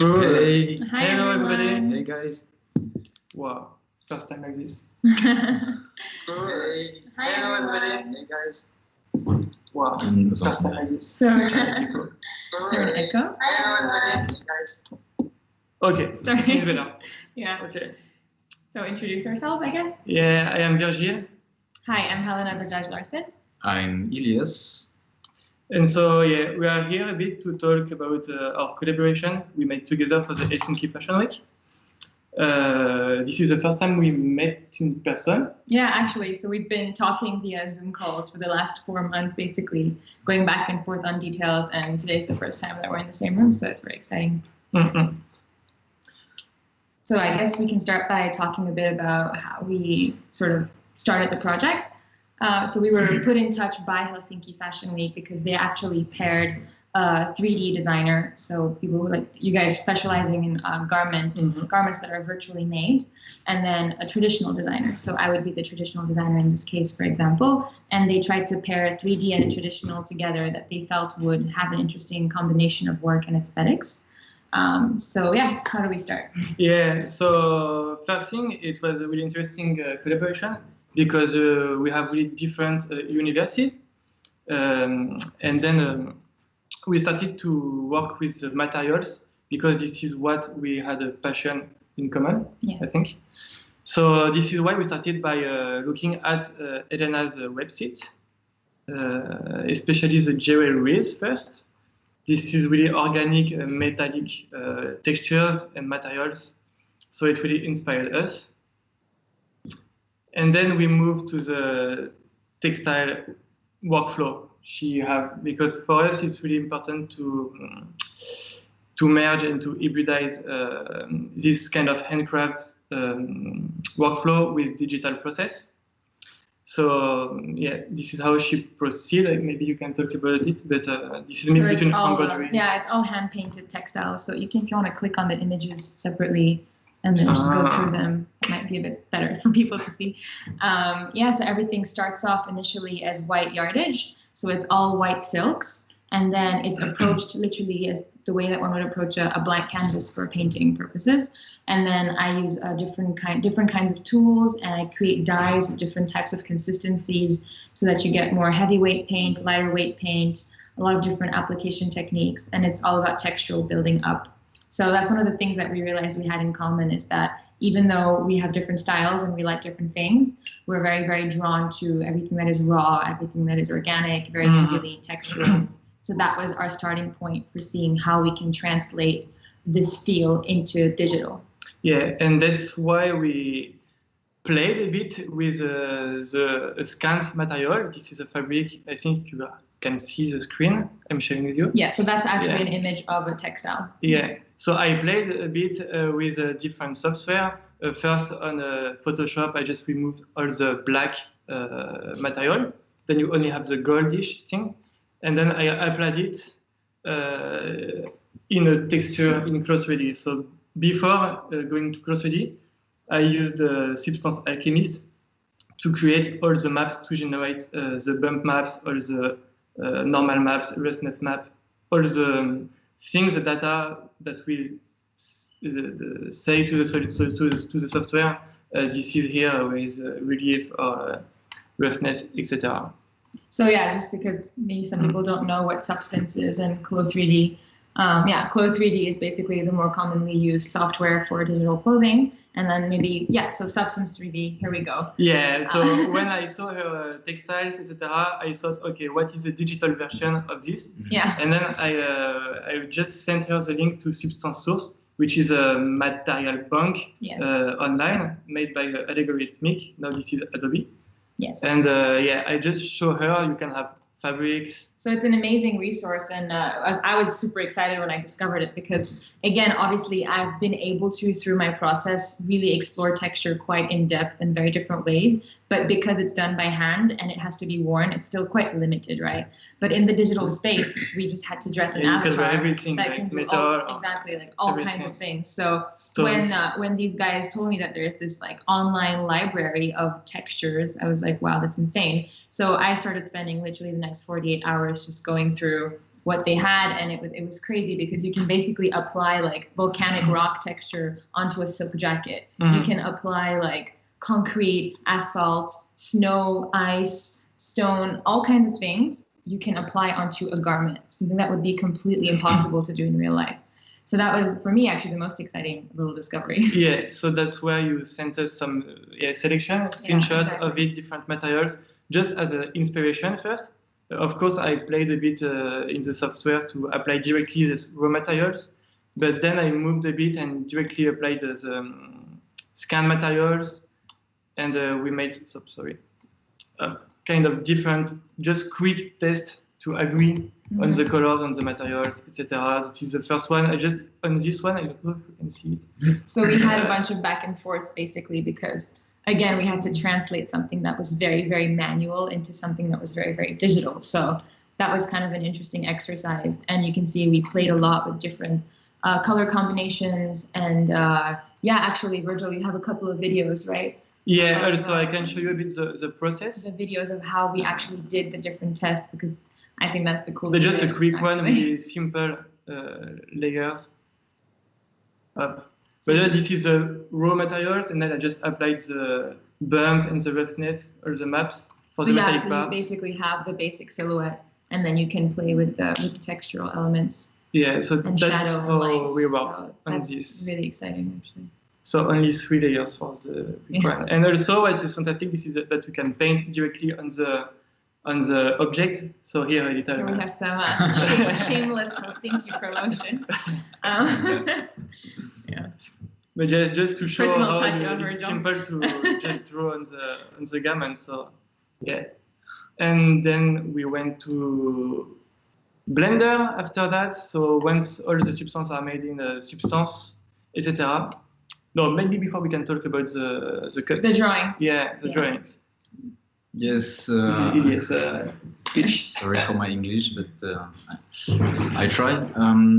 Cool. Hey. Hi, Hello, everybody. everyone. Hey guys. Wow, first time like this. Cool. Hey. Hi, Hello, everybody. everyone. Hey, guys. Wow, first time like this. So, Cool. is there an echo? Hello, everybody. Hey, guys. Okay, Sorry. it's better. Yeah. Okay. So introduce ourselves, I guess. Yeah, I am Virgile. Hi, I'm Helena Bajaj Larsen. I'm Ilyes. And so, yeah, we are here a bit to talk about our collaboration we made together for the Helsinki Fashion Week. This is the first time we met in person. Yeah, actually, so we've been talking via Zoom calls for the last 4 months, basically going back and forth on details. And today's the first time that we're in the same room, so it's very exciting. Mm-hmm. So I guess we can start by talking a bit about how we sort of started the project. So we were put in touch by Helsinki Fashion Week because they actually paired a 3D designer. So people who, like you guys, are specializing in garments that are virtually made, and then a traditional designer. So I would be the traditional designer in this case, for example. And they tried to pair 3D and traditional together that they felt would have an interesting combination of work and aesthetics. So yeah, how do we start? Yeah, so first thing, it was a really interesting collaboration because we have really different universities. And then we started to work with the materials because this is what we had a passion in common, Yes. I think. So this is why we started by looking at Helena's website, especially the jewelries first. This is really organic, metallic textures and materials. So it really inspired us. And then we moved to the textile workflow because for us it's really important to merge and to hybridize this kind of handcraft workflow with digital process. So yeah, this is how she proceeded. Maybe you can talk about it, but this is mixed between embroidery. Yeah, it's all hand painted textiles. So if you want to click on the images separately and then just go through them, it might be a bit better for people to see. Yeah, so everything starts off initially as white yardage. So it's all white silks, and then it's approached literally as the way that one would approach a blank canvas for painting purposes. And then I use different kinds of tools, and I create dyes of different types of consistencies so that you get more heavyweight paint, lighter weight paint, a lot of different application techniques, and it's all about textural building up. So that's one of the things that we realized we had in common is that even though we have different styles and we like different things, we're very, very drawn to everything that is raw, everything that is organic, very heavily textural. So that was our starting point for seeing how we can translate this feel into digital. Yeah, and that's why we played a bit with the scant material. This is a fabric. I think you can see the screen I'm sharing with you. Yeah, so that's actually an image of a textile. Yeah, so I played a bit with different software. First on Photoshop, I just removed all the black material. Then you only have the goldish thing. And then I applied it in a texture in Close 3D. So before going to Close 3D, I used Substance Alchemist to create all the maps to generate the bump maps, all the normal maps, ResNet map, all the things, the data that we say to the software. This is here with relief or ResNet, etc. So yeah, just because maybe some people don't know what Substance is and Clo 3D. Yeah, Clo 3D is basically the more commonly used software for digital clothing. And then maybe, yeah, so Substance 3D, here we go. Yeah, so when I saw her textiles, etc., I thought, okay, what is the digital version of this? Yeah. And then I just sent her the link to Substance Source, which is a material bank online made by Algorithmic. Now this is Adobe. Yes. And yeah, I just show her you can have fabrics. So it's an amazing resource, and I was super excited when I discovered it because, again, obviously I've been able to, through my process, really explore texture quite in depth in very different ways. But because it's done by hand and it has to be worn, it's still quite limited, right? But in the digital space, we just had to dress an avatar everything, that like can do metal, all kinds of things. So when these guys told me that there's this like online library of textures, I was like, wow, that's insane. So I started spending literally the next 48 hours just going through what they had, and it was crazy because you can basically apply like volcanic rock texture onto a silk jacket. You can apply like concrete, asphalt, snow, ice, stone, all kinds of things you can apply onto a garment, something that would be completely impossible to do in real life. So that was, for me, actually the most exciting little discovery. Yeah, so that's where you sent us some selection, screenshots of it, different materials, just as an inspiration first. Of course, I played a bit in the software to apply directly the raw materials, but then I moved a bit and directly applied the scan materials, and we made, kind of different, just quick test to agree on the colors, on the materials, etc. This is the first one. On this one, I don't know if you can see it. So we had a bunch of back and forths basically because, again, we had to translate something that was very, very manual into something that was very, very digital. So that was kind of an interesting exercise. And you can see we played a lot with different color combinations. And actually, Virgile, you have a couple of videos, right? Yeah, also I can show you a bit the process. The videos of how we actually did the different tests, because I think that's the coolest. But just a quick one with simple layers. But this is the raw materials, and then I just applied the bump and the roughness or the maps for the metallic parts. You basically have the basic silhouette, and then you can play with the textural elements. Yeah, so and that's shadow how and light. we worked on that's this. Really exciting, actually. So only 3 layers for the big one. And also, what is fantastic, this is that we can paint directly on the object. So here a little. Here we have some shameless Helsinki promotion. Yeah. But just to show Personal how touch it's simple to just draw on the garment. So yeah. And then we went to Blender after that. So once all the substances are made in Substance, etc. No, maybe before we can talk about the cuts. The drawings. Yeah, the drawings. Yes. This is Ilyes' speech. Sorry for my English, but I tried.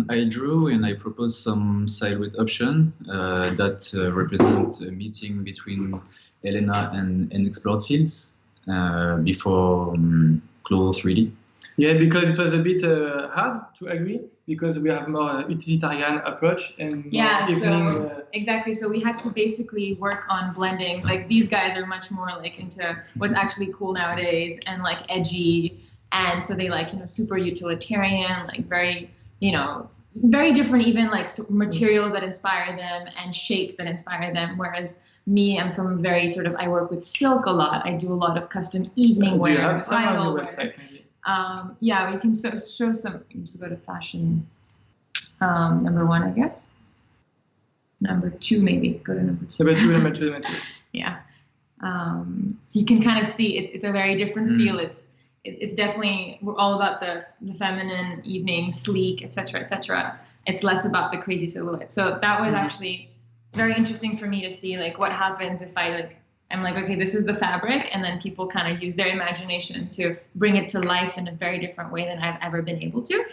I drew and I proposed some silhouette option that represent a meeting between Helena and Unexplored fields before Clo 3D. Yeah, because it was a bit hard to agree because we have more utilitarian approach and exactly. So we had to basically work on blending. Like these guys are much more like into what's actually cool nowadays and like edgy, and so they like super utilitarian, like very very different, even like materials that inspire them and shapes that inspire them. Whereas me, I'm from very sort of, I work with silk a lot. I do a lot of custom evening wear. Do you have some on your website? Maybe? Yeah, we can show some. Just go to fashion. Number 1, I guess. Number 2, maybe. Go to number 2. Number two. Yeah. So you can kind of see it's a very different feel. It's definitely, we're all about the feminine evening, sleek, etc., etc. It's less about the crazy silhouette. So that was actually very interesting for me to see like what happens if I'm like, okay, this is the fabric, and then people kind of use their imagination to bring it to life in a very different way than I've ever been able to.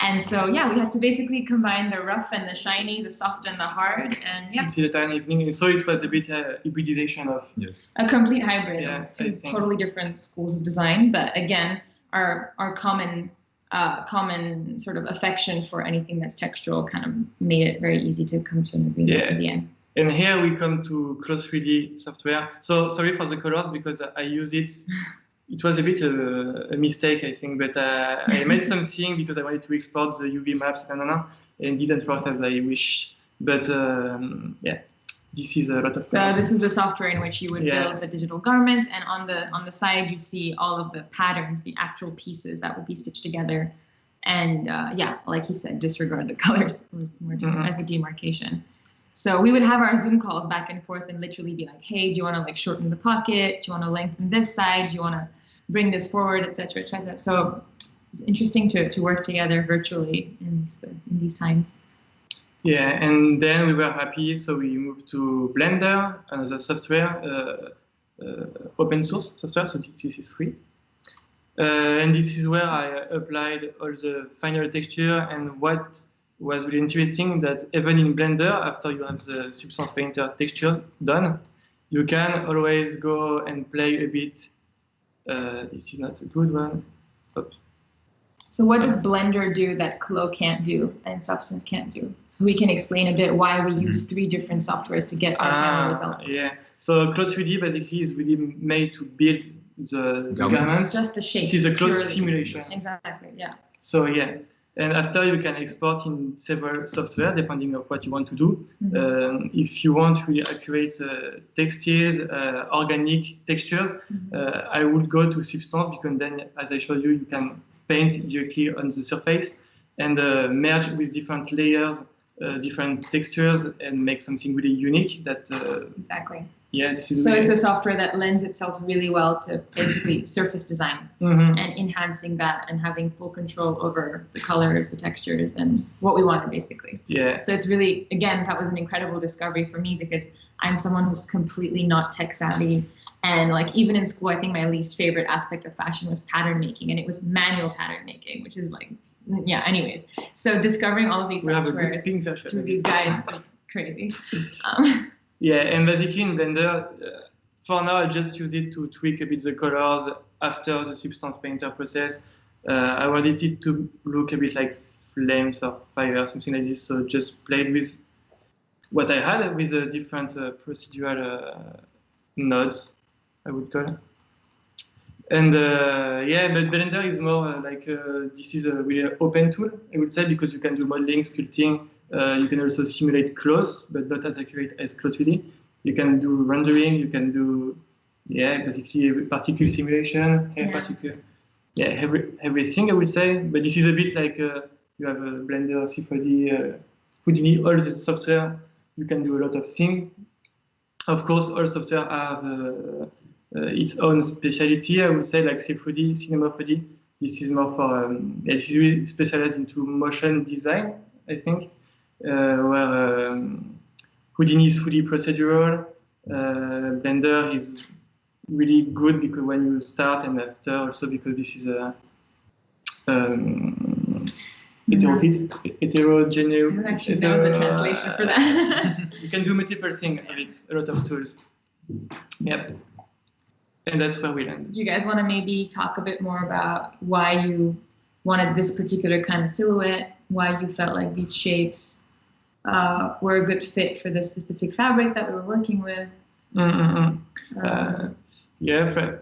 And so, yeah, we had to basically combine the rough and the shiny, the soft and the hard, and yeah. Utilitarian evening. So it was a bit hybridization of a complete hybrid of two I think. totally different schools of design, but again, our common sort of affection for anything that's textural kind of made it very easy to come to an agreement in the end. And here we come to Clo 3D software. So sorry for the colors because I use it. It was a bit a mistake, I think, but I made something because I wanted to export the UV maps and didn't work as I wish. But yeah, this is a lot of colors. So this is the software in which you would build the digital garments, and on the side you see all of the patterns, the actual pieces that will be stitched together. And yeah, like he said, disregard the colors. It was more as a demarcation. So we would have our Zoom calls back and forth and literally be like, hey, do you want to like shorten the pocket? Do you want to lengthen this side? Do you want to bring this forward, et cetera, et cetera? So it's interesting to work together virtually in these times. Yeah, and then we were happy, so we moved to Blender, another software, open source software, so this is free. And this is where I applied all the final texture, and what was really interesting that even in Blender, after you have the Substance Painter texture done, you can always go and play a bit. This is not a good one. Oops. So what does Blender do that Clo can't do and Substance can't do? So we can explain a bit why we use 3 different softwares to get our final results. Yeah. So Clo 3D basically is really made to build the garments. Just the shape. This is a close simulation. Exactly. Yeah. So yeah. And after you can export in several software depending on what you want to do. If you want really accurate textiles, organic textures, I would go to Substance because then, as I showed you, you can paint directly on the surface and merge with different layers, different textures, and make something really unique. That exactly. Yeah, this is so really... it's a software that lends itself really well to basically surface design and enhancing that and having full control over the colors, the textures, and what we wanted basically. Yeah. So it's really, again, that was an incredible discovery for me because I'm someone who's completely not tech savvy. And like even in school, I think my least favorite aspect of fashion was pattern making, and it was manual pattern making, which is like, yeah. Anyways, so discovering all of these softwares through these guys was crazy. Yeah, and basically in Blender, for now I just use it to tweak a bit the colors after the Substance Painter process. I wanted it to look a bit like flames or fire, something like this. So just played with what I had with the different procedural nodes, I would call. And yeah, but Blender is more like this is a really open tool, I would say, because you can do modeling, sculpting. You can also simulate clothes, but not as accurate as Clo 3D. You can do rendering. You can do, yeah, basically particle simulation, everything I would say. But this is a bit like you have a Blender, C4D, Houdini, all the software. You can do a lot of things. Of course, all software have its own specialty. I would say like C4D, Cinema 4D. This is more for this is really specialized into motion design, I think. Where Houdini is fully procedural. Blender is really good because when you start and after, also because this is a heterogeneous. I've actually done the translation for that. You can do multiple things, and it's a lot of tools. Yep. And that's where we land. Do you guys want to maybe talk a bit more about why you wanted this particular kind of silhouette, why you felt like these shapes were a good fit for the specific fabric that we were working with? Yeah,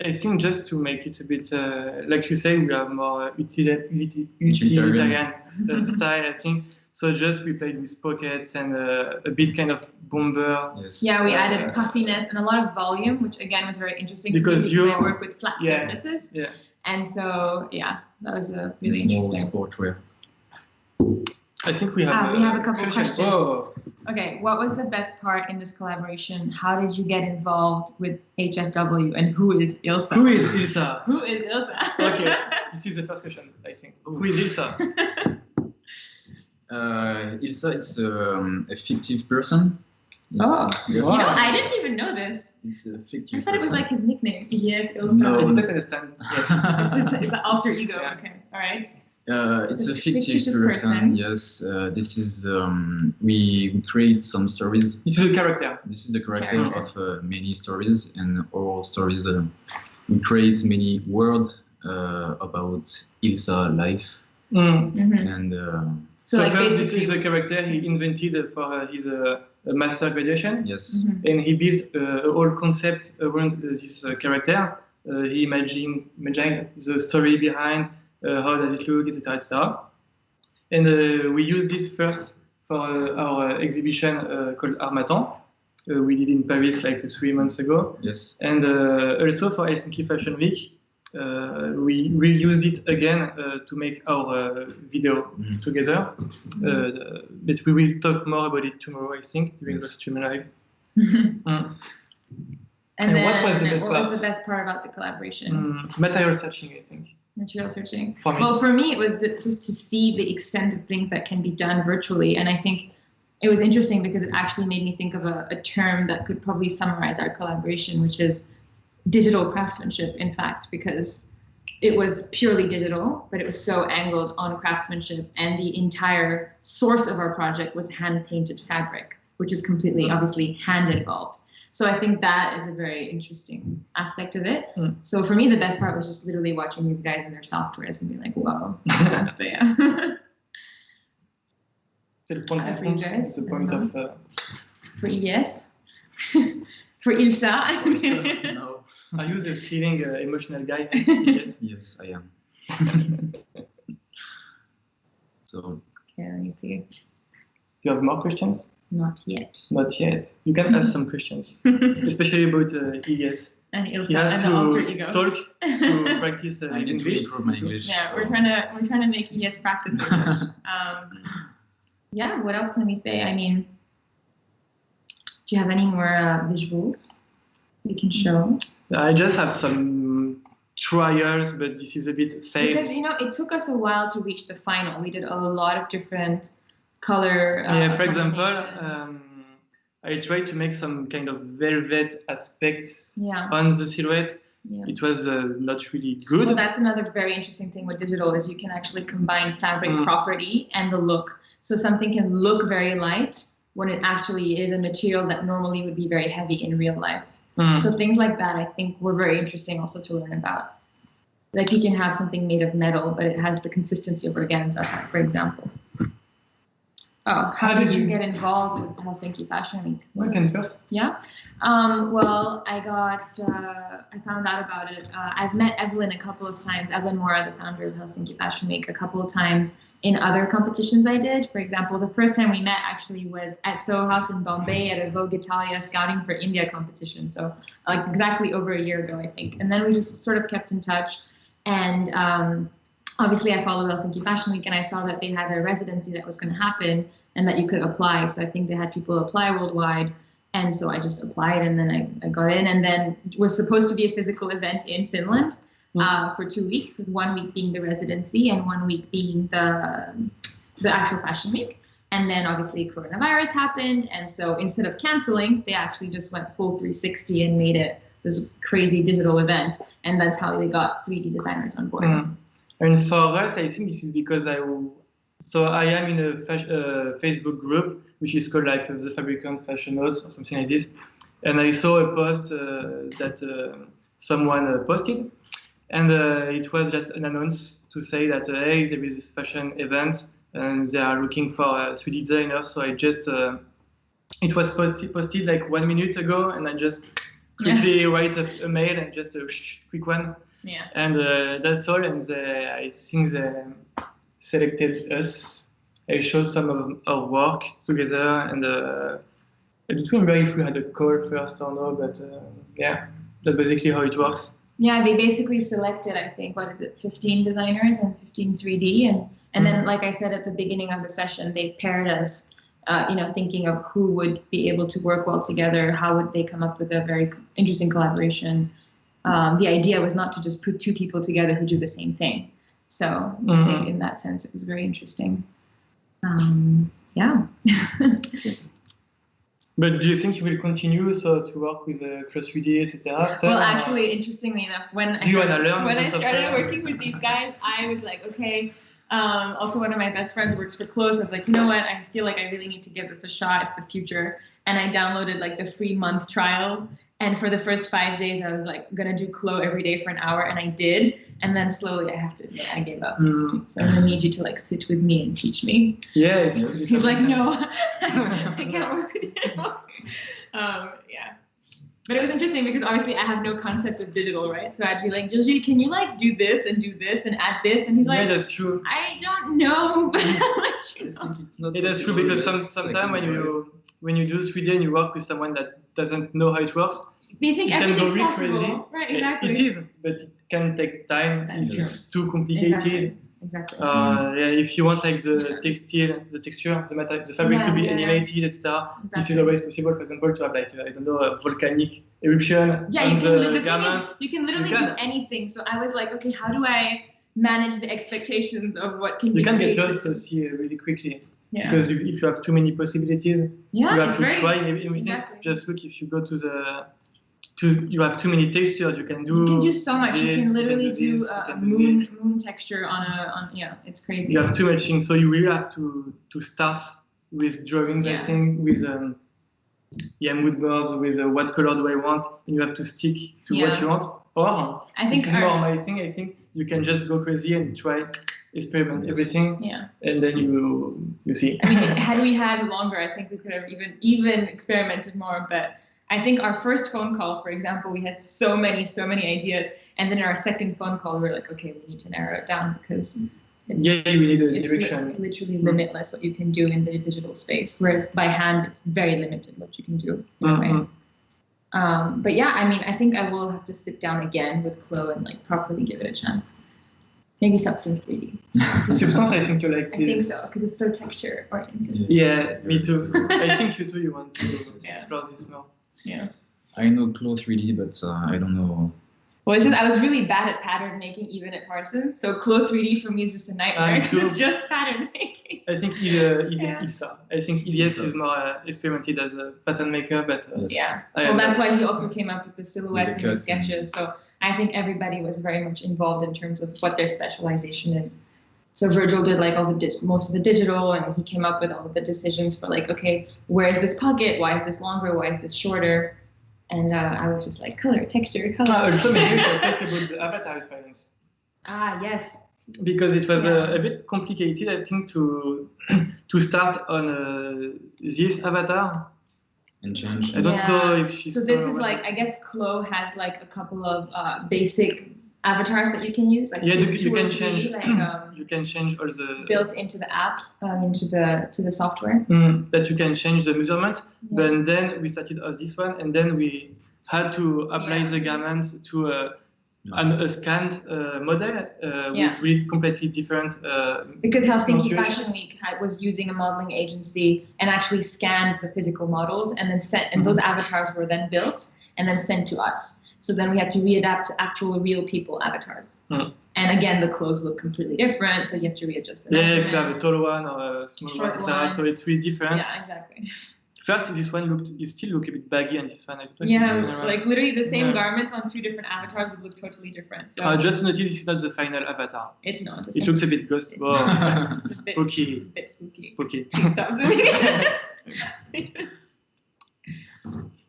I think just to make it a bit, like you say, we have more utilitarian style, I think. So just we played with pockets and a bit kind of bomber. Yes. Yeah, we added puffiness and a lot of volume, which again was very interesting because you work with flat surfaces. Yeah. And so yeah, that was a really interesting. Sportwear. I think we have a couple of questions. Oh. Okay, what was the best part in this collaboration? How did you get involved with HFW, and who is Ilsa? Who is Ilsa? Who is Ilsa? Okay, this is the first question, I think. Who is Ilsa? Ilsa, it's a fictive person. Oh, yes. Wow. I didn't even know this. It's a fictive I thought it was like his nickname. Ilyes, Ilsa. No, it's not understand. Yes. It's an alter ego. Yeah. Okay, all right. It's a fictive person. Yes, this is we create some stories. This is a character. This is the character of many stories, and all stories. We create many words about Ilsa life, and so like first, this is a character he invented for his master graduation. Yes, and he built a whole concept around this character. He imagined the story behind. How does it look, etc., etc. And we used this first for our exhibition called Armatan. We did in Paris like 3 months ago. Yes. And also for Helsinki Fashion Week, we used it again to make our video together. But we will talk more about it tomorrow, I think, during the stream live. And then, what was the best part about the collaboration? Material searching, I think. Material searching. Well, for me, it was just to see the extent of things that can be done virtually. And I think it was interesting because it actually made me think of a term that could probably summarize our collaboration, which is digital craftsmanship, in fact, because it was purely digital, but it was so angled on craftsmanship. And the entire source of our project was hand-painted fabric, which is completely, obviously, hand-involved. So I think that is a very interesting aspect of it. So for me, the best part was just literally watching these guys in their softwares and being like, whoa. But yeah. C'est le point de rencontre. It's the point of. For Ilyes. For Ilsa. No. Are you the feeling emotional guy? Yes. Yes, I am. So. Okay, let me see. You have more questions? Not yet. Not yet. You can ask some questions, especially about Ilyes. And Ilsa He has and to the alter ego. talk to practice I need English. to improve my English. Yeah, so. we're trying to make Ilyes practice English. Yeah, what else can we say? I mean, do you have any more visuals we can show? I just have some trials, but this is a bit failed. Because, you know, it took us a while to reach the final. We did a lot of different color yeah, for example, I tried to make some kind of velvet aspects on the silhouette. Yeah. It was not really good. Well, that's another very interesting thing with digital is you can actually combine fabric property and the look. So something can look very light when it actually is a material that normally would be very heavy in real life. So things like that, I think, were very interesting also to learn about. Like you can have something made of metal, but it has the consistency of organza, for example. Oh, how did you get involved with Helsinki Fashion Week? I can first. Yeah. Well, I found out about it. I've met Evelyn a couple of times. Evelyn Mora, the founder of Helsinki Fashion Week, a couple of times in other competitions I did. For example, the first time we met actually was at Soho House in Bombay at a Vogue Italia Scouting for India competition. So like exactly over a year ago, I think. And then we just sort of kept in touch. And obviously I followed Helsinki Fashion Week and I saw that they had a residency that was going to happen and that you could apply. So I think they had people apply worldwide. And so I just applied and then I got in, and then it was supposed to be a physical event in Finland. For 2 weeks, with 1 week being the residency and 1 week being the actual fashion week. And then obviously coronavirus happened. And so instead of canceling, they actually just went full 360 and made it this crazy digital event. And that's how they got 3D designers on board. And for us, I think this is because I am in a Facebook group, which is called like the Fabricant Fashion Notes or something like this. And I saw a post that someone posted. And it was just an announce to say that, hey, there is this fashion event and they are looking for 3D designers. So I just, it was posted like 1 minute ago, and I just quickly write a mail and just a quick one. Yeah. And that's all. And I think they selected us. I showed some of our work together. And I don't remember if we had a call first or no, but yeah, that's basically how it works. Yeah, they basically selected, I think, 15 designers and 15 3D. And then, like I said at the beginning of the session, they paired us, thinking of who would be able to work well together, how would they come up with a very interesting collaboration. The idea was not to just put 2 people together who do the same thing. So I think in that sense, it was very interesting. Yeah. But do you think you will continue to work with Cross 3D, etc.? Well, actually, interestingly enough, when I started working with these guys, I was like, okay. Also, one of my best friends works for Close. I was like, you know what? I feel like I really need to give this a shot. It's the future. And I downloaded like the free month trial. And for the first 5 days, I was like gonna do Clo every day for an hour, and I did. And then slowly, I gave up. So I'm gonna need you to like sit with me and teach me. Yeah, he's like, no, I can't work with you anymore. Yeah. But it was interesting because obviously I have no concept of digital, right? So I'd be like, Virgile, can you like do this and add this? And he's like, yeah, that's true. I don't know. But I think it's not. Yeah, that's true, because sometimes when you do 3D and you work with someone that doesn't know how it works, they think everything's possible. Crazy. Right, exactly. It is, but it can take time if it's too complicated. Exactly. Yeah, if you want like the textile, the texture, the material, the fabric to be animated, etc. This is always possible. For example, to have like I don't know, a volcanic eruption on the garment. You can literally do anything. So I was like, okay, how do I manage the expectations of what can be created? You can get lost to see really quickly. Yeah. Because if you have too many possibilities, you have to try everything. Exactly. Just look, if you go you have too many textures, you can do so much. You can literally do a moon texture on it's crazy. You have too much things, so you really have to start with drawings, I think, with mood boards with what color do I want, and you have to stick to what you want. Or I think this is more my thing. I think you can just go crazy and try, experiment everything, and then you see. I mean, had we had longer, I think we could have even experimented more. But I think our first phone call, for example, we had so many ideas, and then in our second phone call, we were like, okay, we need to narrow it down because we need a direction. It's literally limitless what you can do in the digital space, whereas by hand, it's very limited what you can do in a way. But yeah, I mean, I think I will have to sit down again with Chloe and like properly give it a chance. Maybe Substance 3D. Substance, I think you like this. I think so, because it's so texture oriented. Yeah, me too. I think you too, you want to explore this more. Yeah. I know Clo 3D, but I don't know. Well, it's just I was really bad at pattern making even at Parsons, so Clo 3D for me is just a nightmare. It's just pattern making. I think Ilsa. I think Ilyes is more experimented as a pattern maker, but well, that's why he also came up with the silhouettes and the sketches. So I think everybody was very much involved in terms of what their specialization is. So Virgile did like most of the digital, and he came up with all of the decisions for like, okay, where is this pocket? Why is this longer? Why is this shorter? And I was just like, color, texture, color. Also, maybe we should talk about the avatar experience. Yes. Because it was a bit complicated, I think, to start on this avatar. And change. I don't know if she's. So this is like, I guess Chloe has like a couple of basic avatars that you can use. Like you can change. You can change all the built into the app, into the software. That you can change the measurement. But then we started on this one, and then we had to apply the garments to a scanned model with really completely different. Because Helsinki Fashion Week was using a modeling agency and actually scanned the physical models and then and those avatars were then built and then sent to us. So then we had to readapt to actual real people avatars. And again, the clothes look completely different, so you have to readjust the measurements. If you have a tall one or a small one, so it's really different. Yeah, exactly. First, this one still look a bit baggy, and this one. It's like literally the same garments on two different avatars would look totally different. So just to notice, this is not the final avatar. It's not. It looks a bit ghost. It's a bit spooky. Okay. Stop zooming.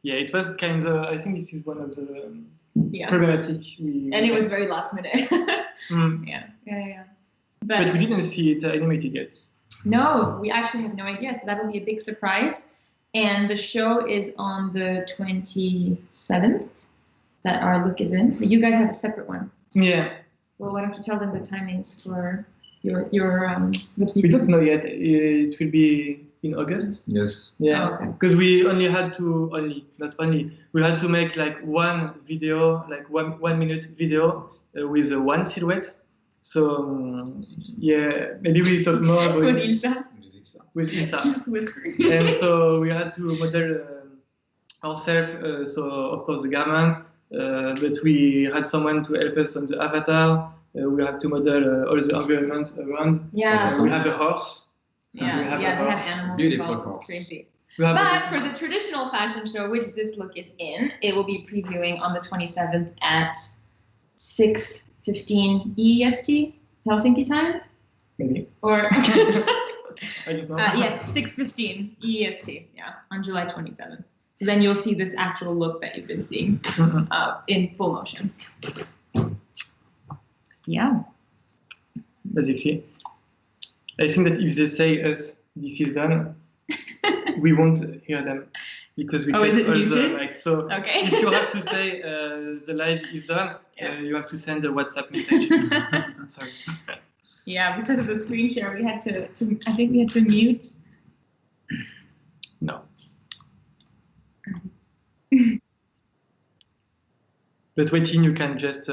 Yeah, it was kind of. I think this is one of the problematic. And it was very last minute. Yeah. But we didn't see it animated yet. No, we actually have no idea. So that will be a big surprise. And the show is on the 27th that our look is in. But you guys have a separate one. Yeah. Well, why don't you tell them the timings for your We don't know yet. It will be in August. Yes. Yeah. Because we only had to we had to make like one video, like one minute video with one silhouette. So maybe we talk more about with Ilsa. With Ilsa. And so we had to model ourselves. So of course the garments, but we had someone to help us on the avatar. We have to model all the environment around. Yeah. We have a horse. They have animals. Beautiful involved. It's crazy. But for the traditional fashion show, which this look is in, it will be previewing on the 27th at 6:15 EST, Helsinki time? Maybe. Or I don't know. yes, 6:15 EST, on July 27th. So then you'll see this actual look that you've been seeing in full motion. Yeah. Basically, I think that if they say us, this is done, we won't hear them because we is it all muted? the mic. So Okay. if you have to say the live is done, you have to send a WhatsApp message. Sorry. Yeah, because of the screen share, we had to I think we had to mute. No. But waiting, you can just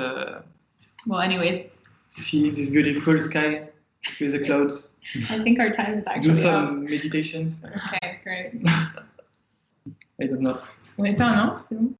well, anyways, see this beautiful sky with the clouds. I think our time is actually Do some meditations. Okay, great. I don't know. On est temps, non? C'est bon?